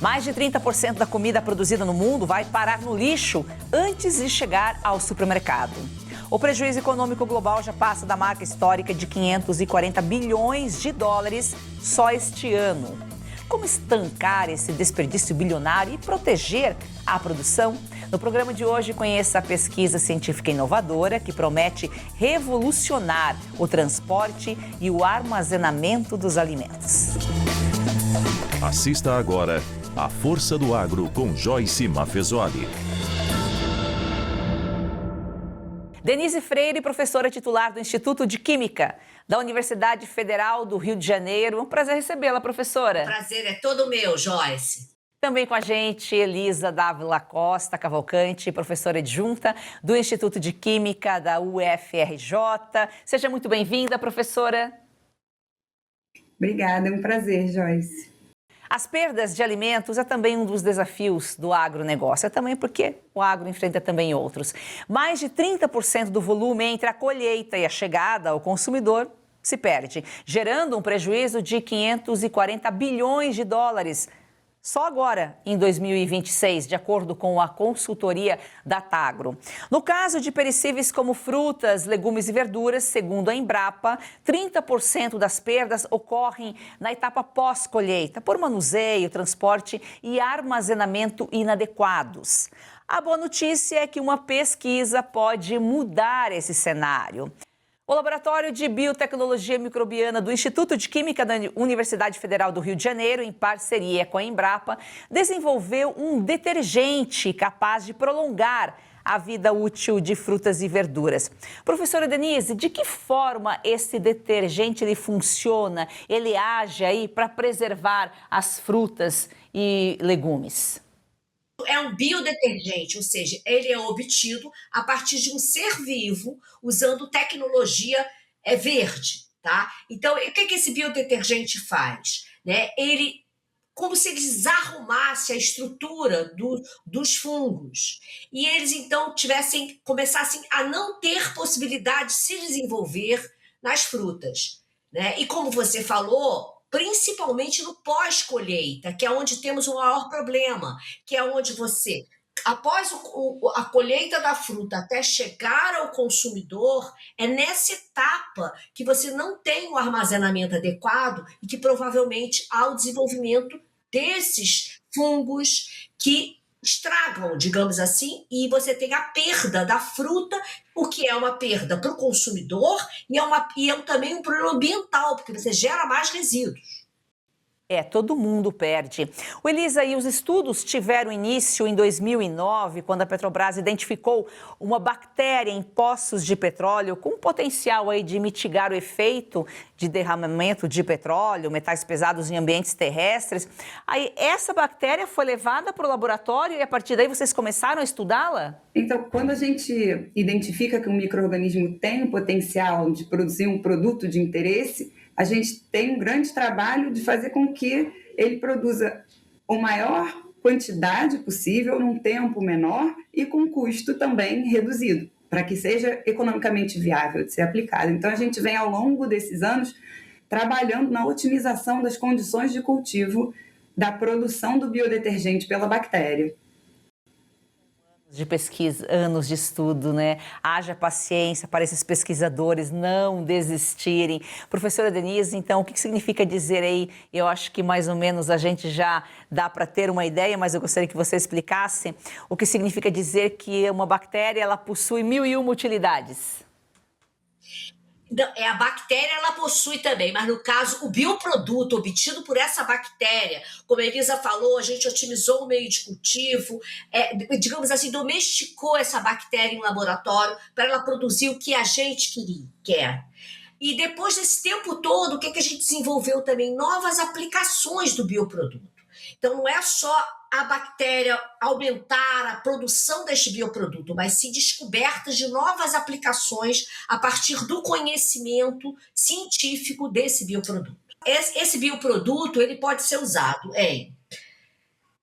Mais de 30% da comida produzida no mundo vai parar no lixo antes de chegar ao supermercado. O prejuízo econômico global já passa da marca histórica de 540 bilhões de dólares só este ano. Como estancar esse desperdício bilionário e proteger a produção? No programa de hoje, conheça a pesquisa científica inovadora que promete revolucionar o transporte e o armazenamento dos alimentos. Assista agora A Força do Agro com Joyce Maffezoli. Denise Freire, professora titular do Instituto de Química da Universidade Federal do Rio de Janeiro. Um prazer recebê-la, professora. O prazer é todo meu, Joyce. Também com a gente, Elisa Dávila Costa Cavalcante, professora adjunta do Instituto de Química da UFRJ. Seja muito bem-vinda, professora. Obrigada, é um prazer, Joyce. As perdas de alimentos é também um dos desafios do agronegócio, é também porque o agro enfrenta também outros. Mais de 30% do volume entre a colheita e a chegada ao consumidor se perde, gerando um prejuízo de 540 bilhões de dólares. Só agora, em 2026, de acordo com a consultoria da Tagro. No caso de perecíveis como frutas, legumes e verduras, segundo a Embrapa, 30% das perdas ocorrem na etapa pós-colheita, por manuseio, transporte e armazenamento inadequados. A boa notícia é que uma pesquisa pode mudar esse cenário. O Laboratório de Biotecnologia Microbiana do Instituto de Química da Universidade Federal do Rio de Janeiro, em parceria com a Embrapa, desenvolveu um detergente capaz de prolongar a vida útil de frutas e verduras. Professora Denise, de que forma esse detergente ele funciona, ele age aí para preservar as frutas e legumes? É um biodetergente, ou seja, ele é obtido a partir de um ser vivo usando tecnologia verde, tá? Então, o que esse biodetergente faz? Né? Ele, como se ele desarrumasse a estrutura dos fungos e eles então começassem a não ter possibilidade de se desenvolver nas frutas, né? E como você falou, principalmente no pós-colheita, que é onde temos o maior problema, que é onde você, após a colheita da fruta até chegar ao consumidor, é nessa etapa que você não tem o armazenamento adequado e que provavelmente há o desenvolvimento desses fungos que estragam, digamos assim, e você tem a perda da fruta, o que é uma perda para o consumidor e é também um problema ambiental, porque você gera mais resíduos. Todo mundo perde. O Elisa, e os estudos tiveram início em 2009, quando a Petrobras identificou uma bactéria em poços de petróleo com potencial aí de mitigar o efeito de derramamento de petróleo, metais pesados em ambientes terrestres. Aí essa bactéria foi levada para o laboratório e a partir daí vocês começaram a estudá-la? Então, quando a gente identifica que um micro-organismo tem o potencial de produzir um produto de interesse, a gente tem um grande trabalho de fazer com que ele produza a maior quantidade possível num tempo menor e com custo também reduzido, para que seja economicamente viável de ser aplicado. Então, a gente vem ao longo desses anos trabalhando na otimização das condições de cultivo da produção do biodetergente pela bactéria. De pesquisa, anos de estudo, né? Haja paciência para esses pesquisadores não desistirem. Professora Denise, então, o que significa dizer aí? Eu acho que mais ou menos a gente já dá para ter uma ideia, mas eu gostaria que você explicasse o que significa dizer que uma bactéria ela possui 1001 utilidades. A bactéria ela possui também, mas no caso o bioproduto obtido por essa bactéria, como a Elisa falou, a gente otimizou o meio de cultivo, digamos assim, domesticou essa bactéria em laboratório para ela produzir o que a gente quer. E depois desse tempo todo, o que a gente desenvolveu também? Novas aplicações do bioproduto. Então, não é só a bactéria aumentar a produção deste bioproduto, mas sim descobertas de novas aplicações a partir do conhecimento científico desse bioproduto. Esse bioproduto ele pode ser usado em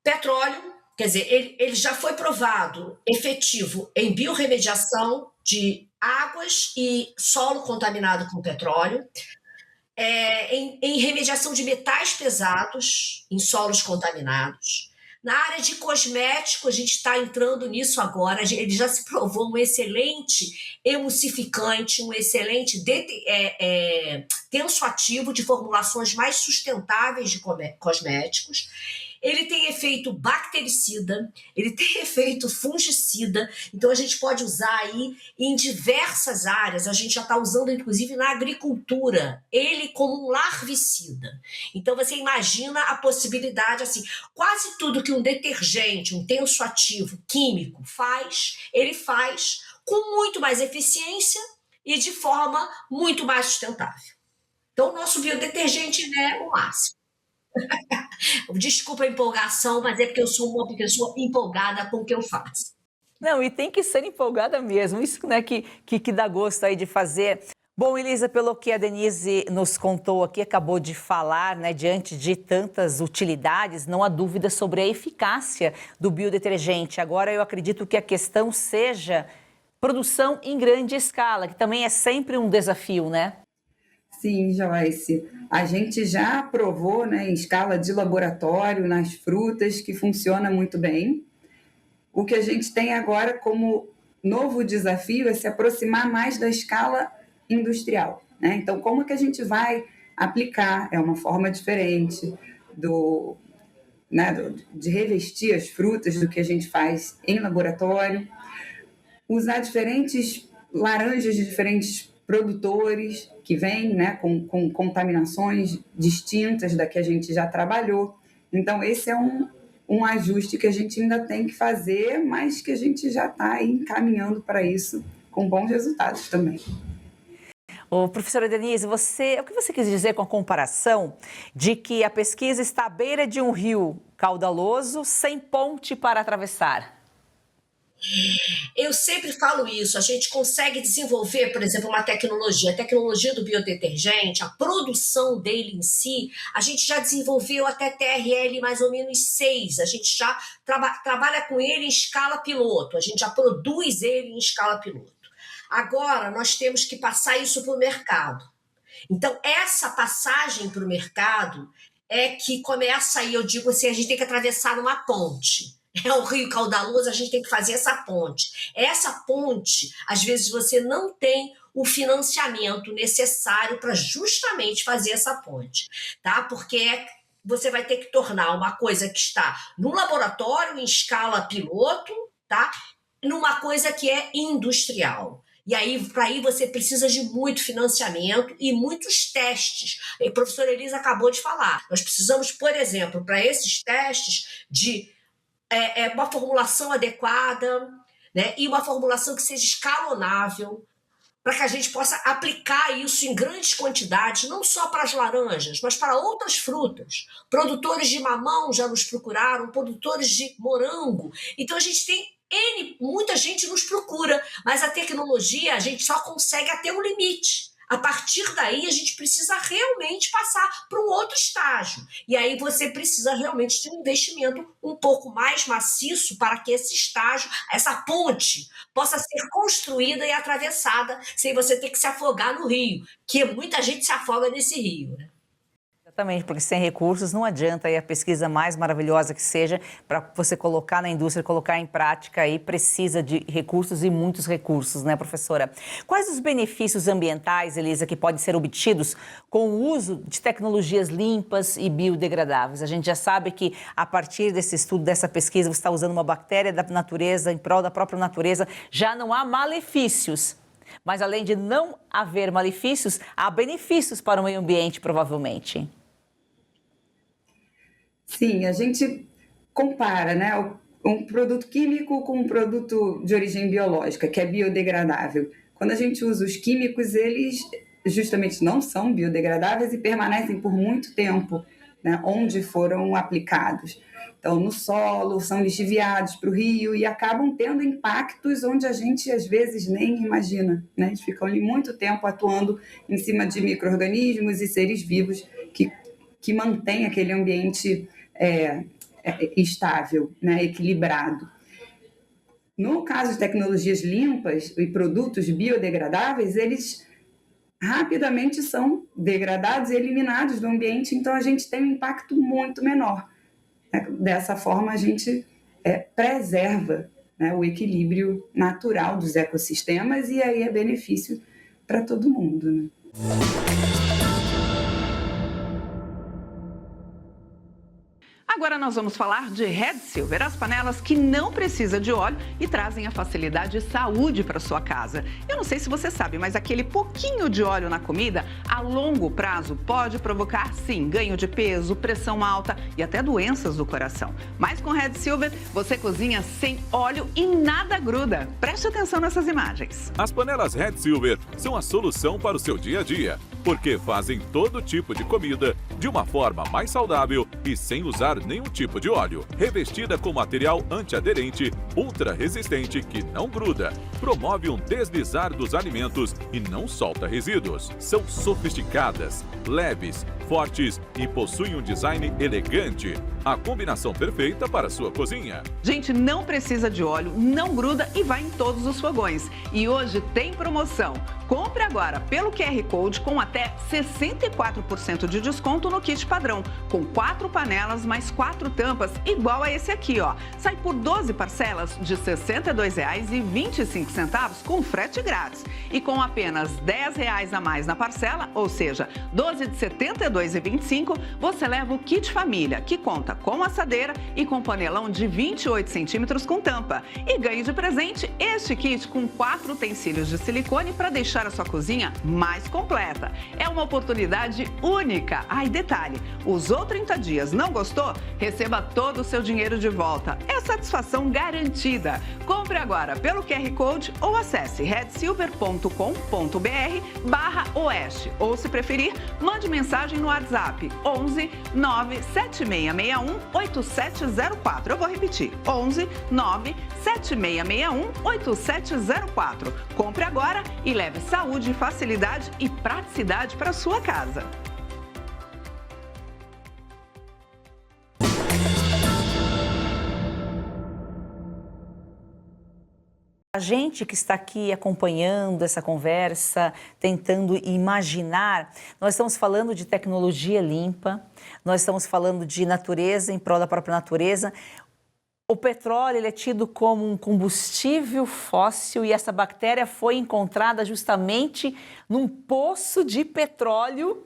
petróleo, quer dizer, ele já foi provado efetivo em biorremediação de águas e solo contaminado com petróleo, em remediação de metais pesados em solos contaminados, Na área de cosmético, a gente está entrando nisso agora. Ele já se provou um excelente emulsificante, um excelente tensoativo de formulações mais sustentáveis de cosméticos. Ele tem efeito bactericida, ele tem efeito fungicida, então a gente pode usar aí em diversas áreas. A gente já está usando, inclusive, na agricultura, ele como um larvicida. Então você imagina a possibilidade, assim, quase tudo que um detergente, um tensoativo químico faz, ele faz com muito mais eficiência e de forma muito mais sustentável. Então o nosso biodetergente é o máximo. Desculpa a empolgação, mas é porque eu sou uma pessoa empolgada com o que eu faço. Não, e tem que ser empolgada mesmo, isso, né, que dá gosto aí de fazer. Bom, Elisa, pelo que a Denise nos contou aqui, acabou de falar, né, diante de tantas utilidades, não há dúvida sobre a eficácia do biodetergente. Agora, eu acredito que a questão seja produção em grande escala, que também é sempre um desafio, né? Sim, Joyce. A gente já provou, né, em escala de laboratório, nas frutas, que funciona muito bem. O que a gente tem agora como novo desafio é se aproximar mais da escala industrial, né? Então, como que a gente vai aplicar? É uma forma diferente de revestir as frutas do que a gente faz em laboratório. Usar diferentes laranjas de diferentes produtores que vêm, né, com contaminações distintas da que a gente já trabalhou. Então, esse é um ajuste que a gente ainda tem que fazer, mas que a gente já está encaminhando para isso com bons resultados também. Ô, professora Denise, o que você quis dizer com a comparação de que a pesquisa está à beira de um rio caudaloso sem ponte para atravessar? Eu sempre falo isso, a gente consegue desenvolver, por exemplo, uma tecnologia. A tecnologia do biodetergente, a produção dele em si, a gente já desenvolveu até TRL mais ou menos 6. A gente já trabalha com ele em escala piloto, a gente já produz ele em escala piloto. Agora, nós temos que passar isso para o mercado. Então, essa passagem para o mercado é que começa aí, eu digo assim, a gente tem que atravessar uma ponte. É um rio caudaloso, a gente tem que fazer essa ponte. Essa ponte, às vezes você não tem o financiamento necessário para justamente fazer essa ponte, tá? Porque você vai ter que tornar uma coisa que está no laboratório, em escala piloto, tá? Numa coisa que é industrial. E aí, para aí você precisa de muito financiamento e muitos testes. A professora Elisa acabou de falar. Nós precisamos, por exemplo, para esses testes de uma formulação adequada, né? E uma formulação que seja escalonável, para que a gente possa aplicar isso em grandes quantidades, não só para as laranjas, mas para outras frutas. Produtores de mamão já nos procuraram, produtores de morango. Então, a gente tem muita gente nos procura, mas a tecnologia a gente só consegue até um limite. A partir daí, a gente precisa realmente passar para um outro estágio. E aí você precisa realmente de um investimento um pouco mais maciço para que esse estágio, essa ponte, possa ser construída e atravessada sem você ter que se afogar no rio, que muita gente se afoga nesse rio, né? Exatamente, porque sem recursos não adianta aí a pesquisa mais maravilhosa que seja, para você colocar na indústria, colocar em prática, aí precisa de recursos e muitos recursos, né, professora? Quais os benefícios ambientais, Elisa, que podem ser obtidos com o uso de tecnologias limpas e biodegradáveis? A gente já sabe que a partir desse estudo, dessa pesquisa, você está usando uma bactéria da natureza, em prol da própria natureza, já não há malefícios. Mas além de não haver malefícios, há benefícios para o meio ambiente, provavelmente. Sim, a gente compara, né, um produto químico com um produto de origem biológica, que é biodegradável. Quando a gente usa os químicos, eles justamente não são biodegradáveis e permanecem por muito tempo, né, onde foram aplicados. Então, no solo, são lixiviados para o rio e acabam tendo impactos onde a gente, às vezes, nem imagina, né? Eles ficam ali muito tempo atuando em cima de micro-organismos e seres vivos que mantêm aquele ambiente estável, né? Equilibrado. No caso de tecnologias limpas e produtos biodegradáveis, eles rapidamente são degradados e eliminados do ambiente, então a gente tem um impacto muito menor. né? Dessa forma, a gente preserva, né, o equilíbrio natural dos ecossistemas e aí é benefício para todo mundo, né? Agora nós vamos falar de Red Silver, as panelas que não precisam de óleo e trazem a facilidade e saúde para sua casa. Eu não sei se você sabe, mas aquele pouquinho de óleo na comida, a longo prazo, pode provocar, sim, ganho de peso, pressão alta e até doenças do coração. Mas com Red Silver, você cozinha sem óleo e nada gruda. Preste atenção nessas imagens. As panelas Red Silver são a solução para o seu dia a dia, porque fazem todo tipo de comida de uma forma mais saudável e sem usar nenhum tipo de óleo. Revestida com material antiaderente, ultra resistente que não gruda, promove um deslizar dos alimentos e não solta resíduos. São sofisticadas, leves, fortes e possuem um design elegante. A combinação perfeita para a sua cozinha. Gente, não precisa de óleo, não gruda e vai em todos os fogões. E hoje tem promoção. Compre agora pelo QR Code com até 64% de desconto no kit padrão, com 4 panelas mais 4 tampas, igual a esse aqui, ó. Sai por 12 parcelas de R$ 62,25 com frete grátis. E com apenas R$ 10 a mais na parcela, ou seja, 12 de R$ 72,25, você leva o kit família, que conta com assadeira e com panelão de 28 centímetros com tampa. E ganhe de presente este kit com 4 utensílios de silicone para deixar a sua cozinha mais completa. É uma oportunidade única. Ah, e detalhe, usou 30 dias, não gostou? Receba todo o seu dinheiro de volta. É satisfação garantida. Compre agora pelo QR Code ou acesse redsilver.com.br/oeste. Ou, se preferir, mande mensagem no WhatsApp 11 97661 8704. Eu vou repetir, 11 97661 8704. Compre agora e leve saúde, facilidade e praticidade para sua casa. A gente que está aqui acompanhando essa conversa, tentando imaginar, nós estamos falando de tecnologia limpa, nós estamos falando de natureza, em prol da própria natureza. O petróleo ele é tido como um combustível fóssil e essa bactéria foi encontrada justamente num poço de petróleo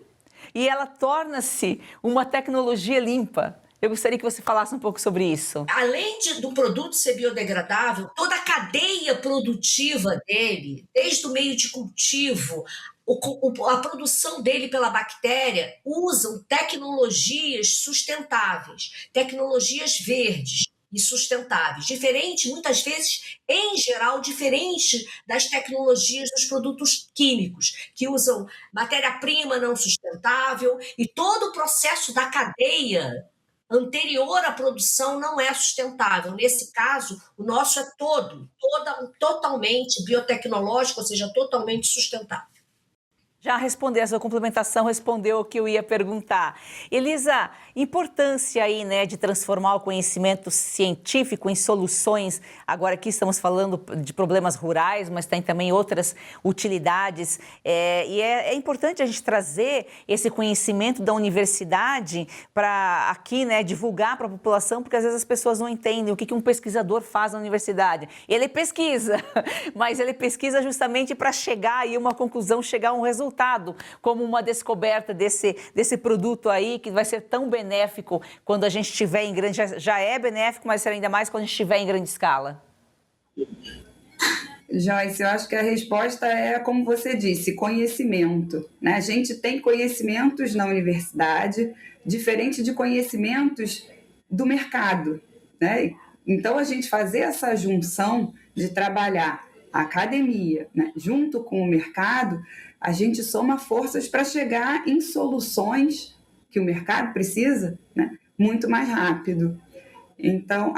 e ela torna-se uma tecnologia limpa. Eu gostaria que você falasse um pouco sobre isso. Além do produto ser biodegradável, toda a cadeia produtiva dele, desde o meio de cultivo, a produção dele pela bactéria, usam tecnologias sustentáveis, tecnologias verdes e sustentáveis, diferente, muitas vezes, em geral, diferente das tecnologias dos produtos químicos, que usam matéria-prima não sustentável e todo o processo da cadeia anterior à produção não é sustentável. Nesse caso, o nosso é totalmente biotecnológico, ou seja, totalmente sustentável. Já respondeu, a sua complementação respondeu o que eu ia perguntar. Elisa, importância aí, né, de transformar o conhecimento científico em soluções. Agora aqui estamos falando de problemas rurais, mas tem também outras utilidades. E é importante a gente trazer esse conhecimento da universidade para aqui, né, divulgar para a população, porque às vezes as pessoas não entendem o que um pesquisador faz na universidade. Ele pesquisa, mas ele pesquisa justamente para chegar a uma conclusão, chegar a um resultado, como uma descoberta desse produto aí, que vai ser tão benéfico quando a gente estiver em grande... Já é benéfico, mas será ainda mais quando a gente estiver em grande escala. Joyce, eu acho que a resposta é, como você disse, conhecimento, né? A gente tem conhecimentos na universidade, diferente de conhecimentos do mercado, né? Então, a gente fazer essa junção de trabalhar a academia, né, junto com o mercado, a gente soma forças para chegar em soluções que o mercado precisa, né, muito mais rápido. Então,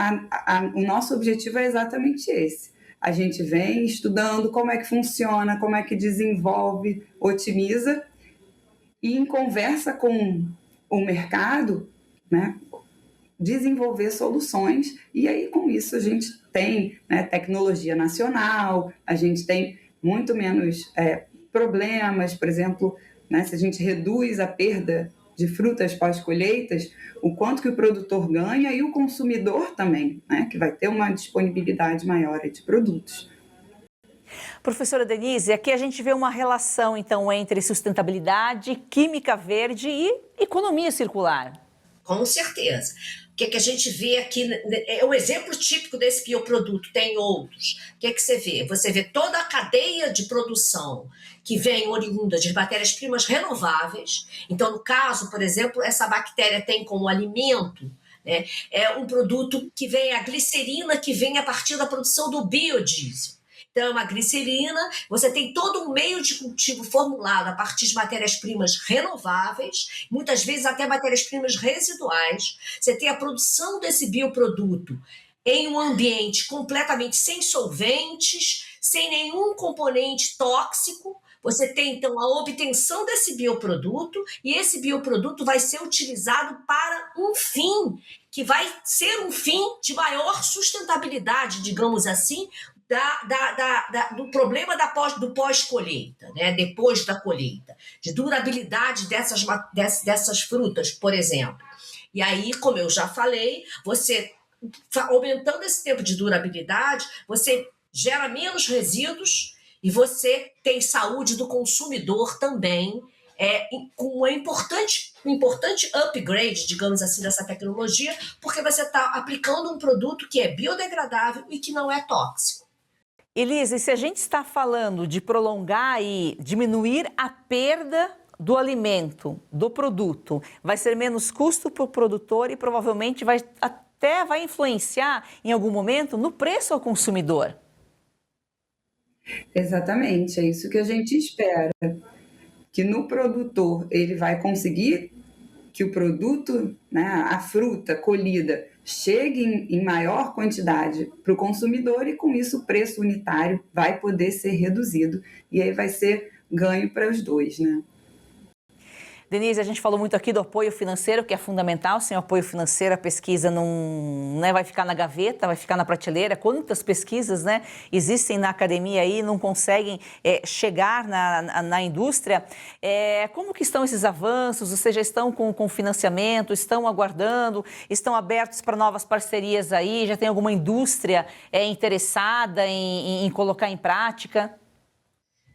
o nosso objetivo é exatamente esse. A gente vem estudando como é que funciona, como é que desenvolve, otimiza, e em conversa com o mercado, né, desenvolver soluções, e aí com isso a gente tem, né, tecnologia nacional, a gente tem muito menos problemas, por exemplo, né, se a gente reduz a perda de frutas pós-colheitas, o quanto que o produtor ganha e o consumidor também, né, que vai ter uma disponibilidade maior de produtos. Professora Denise, aqui a gente vê uma relação, então, entre sustentabilidade, química verde e economia circular. Com certeza. O que a gente vê aqui é um exemplo típico desse bioproduto, tem outros. O que você vê? Você vê toda a cadeia de produção que vem oriunda de matérias-primas renováveis. Então, no caso, por exemplo, essa bactéria tem como alimento, né, é um produto que vem, a glicerina, que vem a partir da produção do biodiesel. Então, é uma glicerina, você tem todo um meio de cultivo formulado a partir de matérias-primas renováveis, muitas vezes até matérias-primas residuais. Você tem a produção desse bioproduto em um ambiente completamente sem solventes, sem nenhum componente tóxico. Você tem, então, a obtenção desse bioproduto e esse bioproduto vai ser utilizado para um fim, que vai ser um fim de sustentabilidade, digamos assim, do problema do pós-colheita, né? Depois da colheita, de durabilidade dessas frutas, por exemplo. E aí, como eu já falei, você aumentando esse tempo de durabilidade, você gera menos resíduos e você tem saúde do consumidor também, com um importante upgrade, digamos assim, dessa tecnologia, porque você está aplicando um produto que é biodegradável e que não é tóxico. Elise, se a gente está falando de prolongar e diminuir a perda do alimento, do produto, vai ser menos custo para o produtor e provavelmente vai influenciar em algum momento no preço ao consumidor. Exatamente, é isso que a gente espera, que no produtor ele vai conseguir que o produto, né, a fruta colhida, chegue em maior quantidade para o consumidor e com isso o preço unitário vai poder ser reduzido e aí vai ser ganho para os dois, né? Denise, a gente falou muito aqui do apoio financeiro, que é fundamental. Sem apoio financeiro, a pesquisa não vai ficar na gaveta, vai ficar na prateleira. Quantas pesquisas, né, existem na academia aí, não conseguem chegar na indústria? Como que estão esses avanços? Vocês já estão com financiamento, estão aguardando, estão abertos para novas parcerias aí? Já tem alguma indústria interessada em colocar em prática?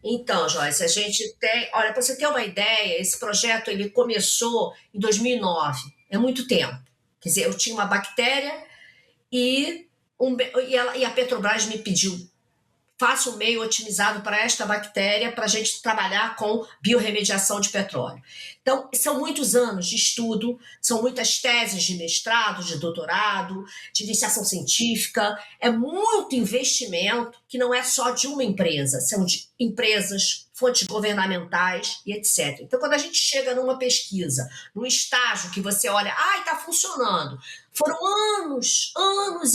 Então, Joyce, a gente tem... Olha, para você ter uma ideia, esse projeto ele começou em 2009, é muito tempo. Quer dizer, eu tinha uma bactéria e a Petrobras me pediu, faça um meio otimizado para esta bactéria para a gente trabalhar com biorremediação de petróleo. Então, são muitos anos de estudo, são muitas teses de mestrado, de doutorado, de iniciação científica, é muito investimento que não é só de uma empresa, são de empresas, fontes governamentais e etc. Então, quando a gente chega numa pesquisa, num estágio que você olha, está funcionando, foram anos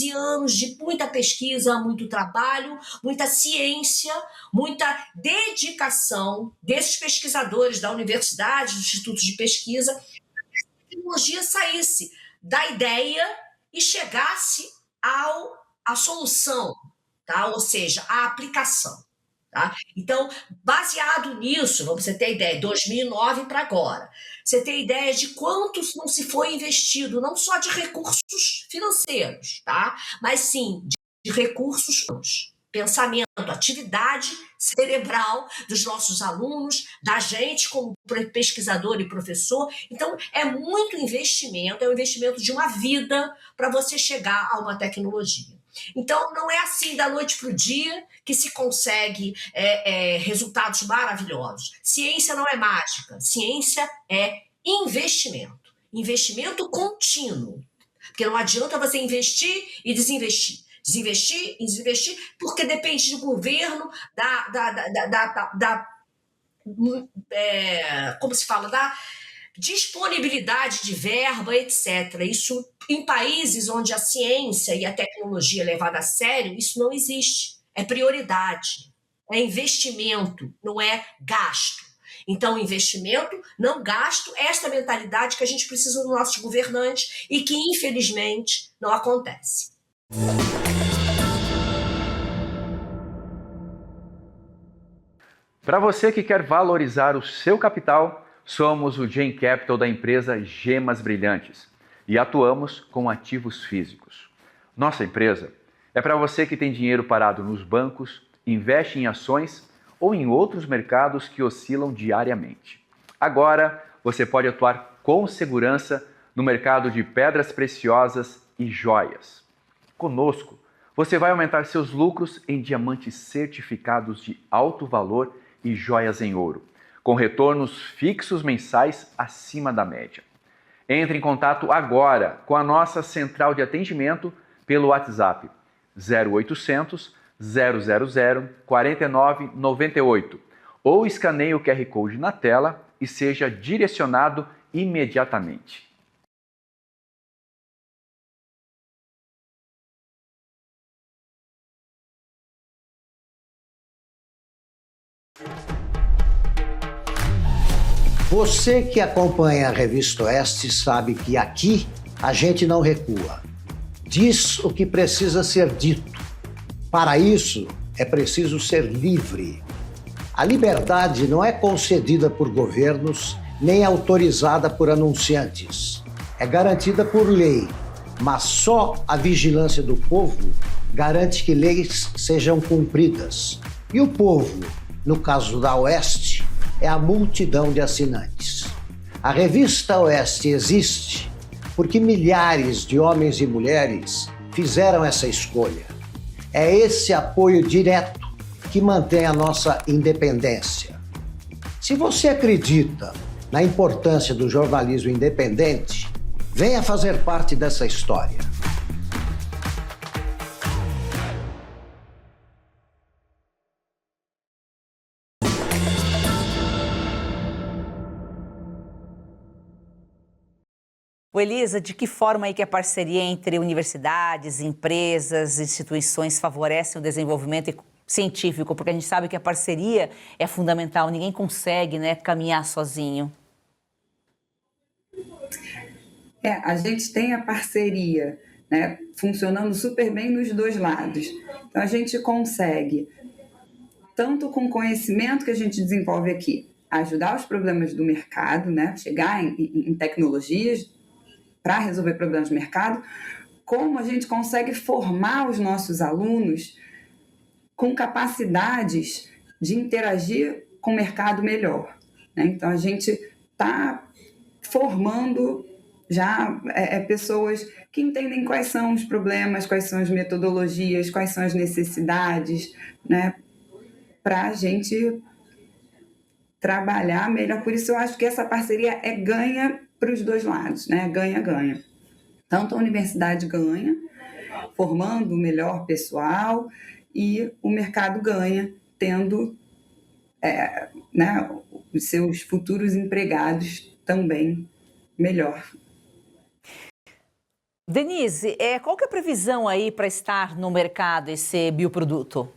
e anos de muita pesquisa, muito trabalho, muita ciência, muita dedicação desses pesquisadores da universidade, dos institutos de pesquisa, para que a tecnologia saísse da ideia e chegasse à solução, tá? Ou seja, à aplicação. Tá? Então, baseado nisso, vamos ter ideia, 2009 para agora, você tem ideia de quantos não se foi investido, não só de recursos financeiros, tá? Mas sim de recursos, pensamento, atividade cerebral dos nossos alunos, da gente como pesquisador e professor. Então, é muito investimento, é um investimento de uma vida para você chegar a uma tecnologia. Então, não é assim da noite para o dia que se consegue resultados maravilhosos. Ciência não é mágica, ciência é investimento. Investimento contínuo. Porque não adianta você investir e desinvestir. Desinvestir e desinvestir, porque depende do governo, como se fala, da disponibilidade de verba, etc. Isso, em países onde a ciência e a tecnologia é levada a sério, isso não existe. É prioridade, é investimento, não é gasto. Então, investimento, não gasto, esta mentalidade que a gente precisa dos nossos governantes e que, infelizmente, não acontece. Para você que quer valorizar o seu capital, Somos o Gen Capital da empresa Gemas Brilhantes e atuamos com ativos físicos. Nossa empresa é para você que tem dinheiro parado nos bancos, investe em ações ou em outros mercados que oscilam diariamente. Agora, você pode atuar com segurança no mercado de pedras preciosas e joias. Conosco, você vai aumentar seus lucros em diamantes certificados de alto valor e joias em ouro, com retornos fixos mensais acima da média. Entre em contato agora com a nossa central de atendimento pelo WhatsApp 0800 000 4998 ou escaneie o QR Code na tela e seja direcionado imediatamente. Você que acompanha a Revista Oeste sabe que aqui a gente não recua. Diz o que precisa ser dito. Para isso, é preciso ser livre. A liberdade não é concedida por governos nem autorizada por anunciantes. É garantida por lei, mas só a vigilância do povo garante que leis sejam cumpridas. E o povo, no caso da Oeste, é a multidão de assinantes. A Revista Oeste existe porque milhares de homens e mulheres fizeram essa escolha. É esse apoio direto que mantém a nossa independência. Se você acredita na importância do jornalismo independente, venha fazer parte dessa história. O Elisa, de que forma aí que a parceria entre universidades, empresas, instituições favorece o desenvolvimento científico? Porque a gente sabe que a parceria é fundamental, ninguém consegue, né, caminhar sozinho. A gente tem a parceria, né, funcionando super bem nos dois lados. Então, a gente consegue, tanto com o conhecimento que a gente desenvolve aqui, ajudar os problemas do mercado, né, chegar em tecnologias para resolver problemas do mercado, como a gente consegue formar os nossos alunos com capacidades de interagir com o mercado melhor, né? Então, a gente está formando já pessoas que entendem quais são os problemas, quais são as metodologias, quais são as necessidades, né? Para a gente trabalhar melhor. Por isso, eu acho que essa parceria é ganha para os dois lados, né? Ganha-ganha. Tanto a universidade ganha, formando o melhor pessoal, e o mercado ganha, tendo né, os seus futuros empregados também melhor. Denise, qual que é a previsão aí para estar no mercado esse bioproduto?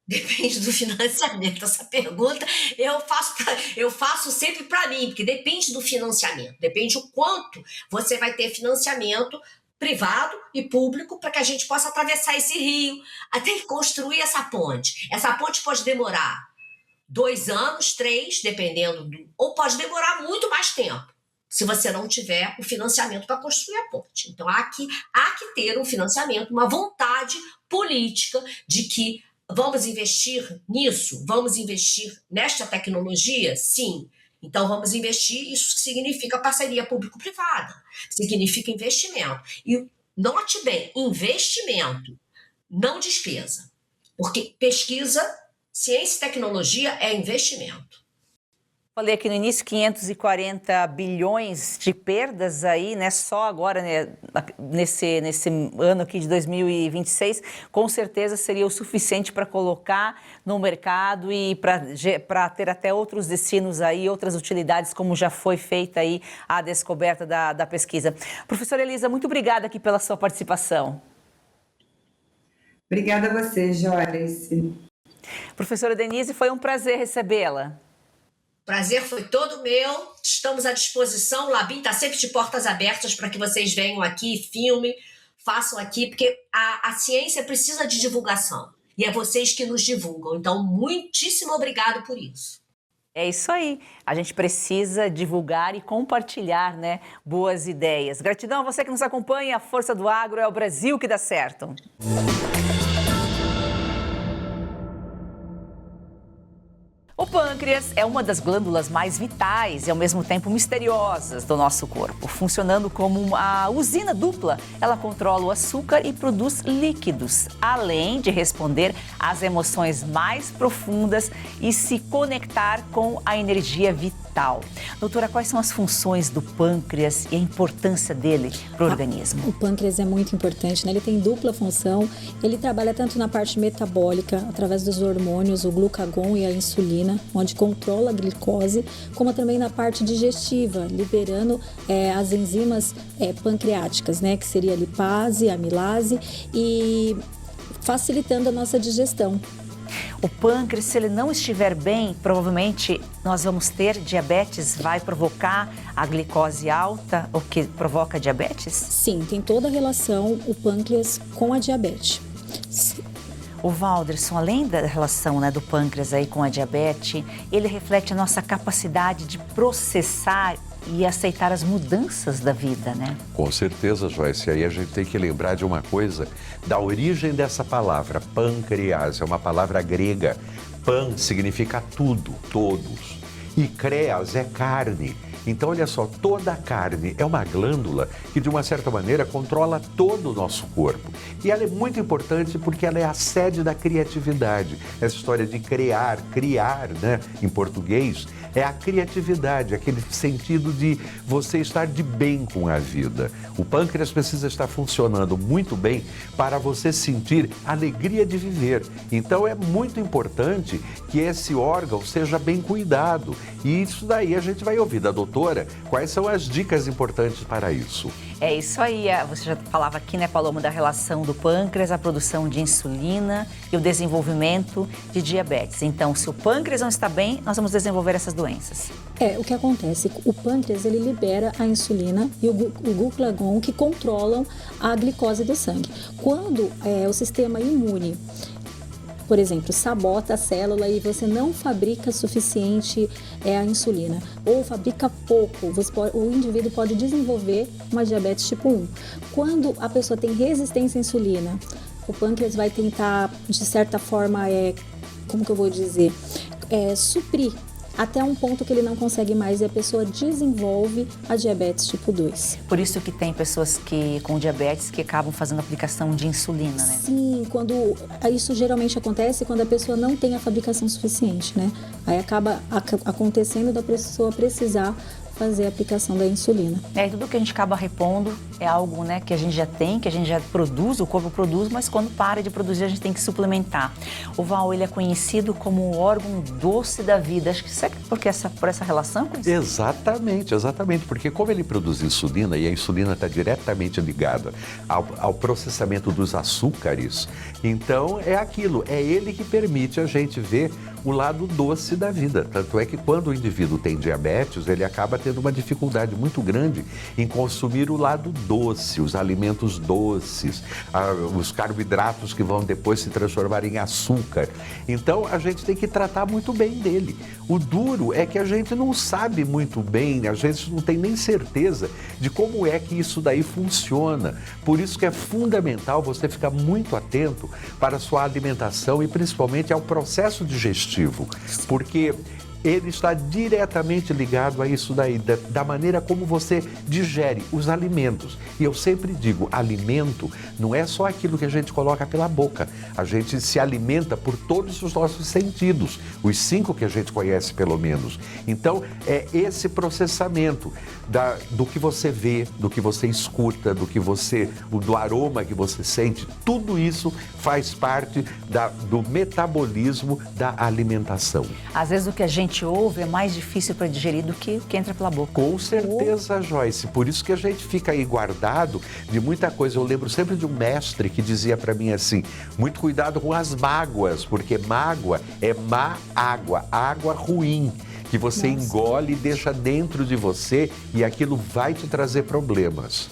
Depende do financiamento. Essa pergunta eu faço sempre para mim, porque depende do financiamento, depende o quanto você vai ter financiamento privado e público para que a gente possa atravessar esse rio, até construir essa ponte. Essa ponte pode demorar 2 anos, 3, dependendo ou pode demorar muito mais tempo, se você não tiver o financiamento para construir a ponte. Então, há que ter um financiamento, uma vontade política de que vamos investir nisso? Vamos investir nesta tecnologia? Sim. Então, vamos investir. Isso significa parceria público-privada. Significa investimento. E note bem, investimento, não despesa. Porque pesquisa, ciência e tecnologia é investimento. Falei aqui no início, 540 bilhões de perdas aí, né? Só agora, né, nesse ano aqui de 2026, com certeza seria o suficiente para colocar no mercado e para ter até outros destinos aí, outras utilidades, como já foi feita aí a descoberta da pesquisa. Professora Elisa, muito obrigada aqui pela sua participação. Obrigada a você, Joyce. Professora Denise, foi um prazer recebê-la. Prazer foi todo meu, estamos à disposição, o Labim está sempre de portas abertas para que vocês venham aqui, filmem, façam aqui, porque a ciência precisa de divulgação, e é vocês que nos divulgam, então muitíssimo obrigado por isso. É isso aí. A gente precisa divulgar e compartilhar, né, boas ideias. Gratidão a você que nos acompanha. A Força do Agro é o Brasil que dá certo. O pâncreas é uma das glândulas mais vitais e, ao mesmo tempo, misteriosas do nosso corpo. Funcionando como uma usina dupla, ela controla o açúcar e produz líquidos, além de responder às emoções mais profundas e se conectar com a energia vital. Doutora, quais são as funções do pâncreas e a importância dele para o organismo? O pâncreas é muito importante, né? Ele tem dupla função. Ele trabalha tanto na parte metabólica, através dos hormônios, o glucagon e a insulina, onde controla a glicose, como também na parte digestiva, liberando as enzimas pancreáticas, né? Que seria a lipase, a amilase, e facilitando a nossa digestão. O pâncreas, se ele não estiver bem, provavelmente nós vamos ter diabetes, vai provocar a glicose alta, o que provoca diabetes? Sim, tem toda a relação o pâncreas com a diabetes. O Walderson, além da relação, né, do pâncreas aí com a diabetes, ele reflete a nossa capacidade de processar e aceitar as mudanças da vida, né? Com certeza, Joyce. Aí a gente tem que lembrar de uma coisa, da origem dessa palavra, pâncreas, é uma palavra grega. Pan significa tudo, todos. E creas é carne. Então, olha só, toda a carne é uma glândula que, de uma certa maneira, controla todo o nosso corpo. E ela é muito importante porque ela é a sede da criatividade. Essa história de criar, né, em português, é a criatividade, aquele sentido de você estar de bem com a vida. O pâncreas precisa estar funcionando muito bem para você sentir alegria de viver. Então, é muito importante que esse órgão seja bem cuidado. E isso daí a gente vai ouvir da doutora quais são as dicas importantes para isso. É isso aí, você já falava aqui, né, Paloma, da relação do pâncreas, a produção de insulina e o desenvolvimento de diabetes. Então, se o pâncreas não está bem, nós vamos desenvolver essas doenças. O que acontece? O pâncreas, ele libera a insulina e o glucagon, que controlam a glicose do sangue. Quando o sistema imune, por exemplo, sabota a célula e você não fabrica suficiente a insulina, ou fabrica pouco, o indivíduo pode desenvolver uma diabetes tipo 1. Quando a pessoa tem resistência à insulina, o pâncreas vai tentar, de certa forma, como que eu vou dizer, suprir até um ponto que ele não consegue mais e a pessoa desenvolve a diabetes tipo 2. Por isso que tem pessoas com diabetes que acabam fazendo aplicação de insulina, né? Sim, isso geralmente acontece quando a pessoa não tem a fabricação suficiente, né? Aí acaba acontecendo da pessoa precisar fazer a aplicação da insulina. Tudo que a gente acaba repondo é algo, né, que a gente já tem, que a gente já produz, o corpo produz, mas quando para de produzir a gente tem que suplementar. O Val, ele é conhecido como o órgão doce da vida. Acho que isso é por essa relação com isso? Exatamente, porque como ele produz insulina e a insulina está diretamente ligada ao processamento dos açúcares, então é aquilo, é ele que permite a gente ver o lado doce da vida. Tanto é que quando o indivíduo tem diabetes, ele acaba tendo uma dificuldade muito grande em consumir o lado doce, os alimentos doces, os carboidratos que vão depois se transformar em açúcar. Então, a gente tem que tratar muito bem dele. O duro é que a gente não sabe muito bem, a gente não tem nem certeza de como é que isso daí funciona. Por isso que é fundamental você ficar muito atento para a sua alimentação e principalmente ao processo digestivo, porque ele está diretamente ligado a isso daí, da maneira como você digere os alimentos. E eu sempre digo, alimento não é só aquilo que a gente coloca pela boca. A gente se alimenta por todos os nossos sentidos, os 5 que a gente conhece pelo menos. Então, é esse processamento do que você vê, do que você escuta, do aroma que você sente, tudo isso faz parte do metabolismo da alimentação. Às vezes o que a gente ouve é mais difícil para digerir do que o que entra pela boca. Com certeza, Joyce. Por isso que a gente fica aí guardado de muita coisa. Eu lembro sempre de um mestre que dizia para mim assim, muito cuidado com as mágoas, porque mágoa é má água, água ruim, que você engole e deixa dentro de você e aquilo vai te trazer problemas.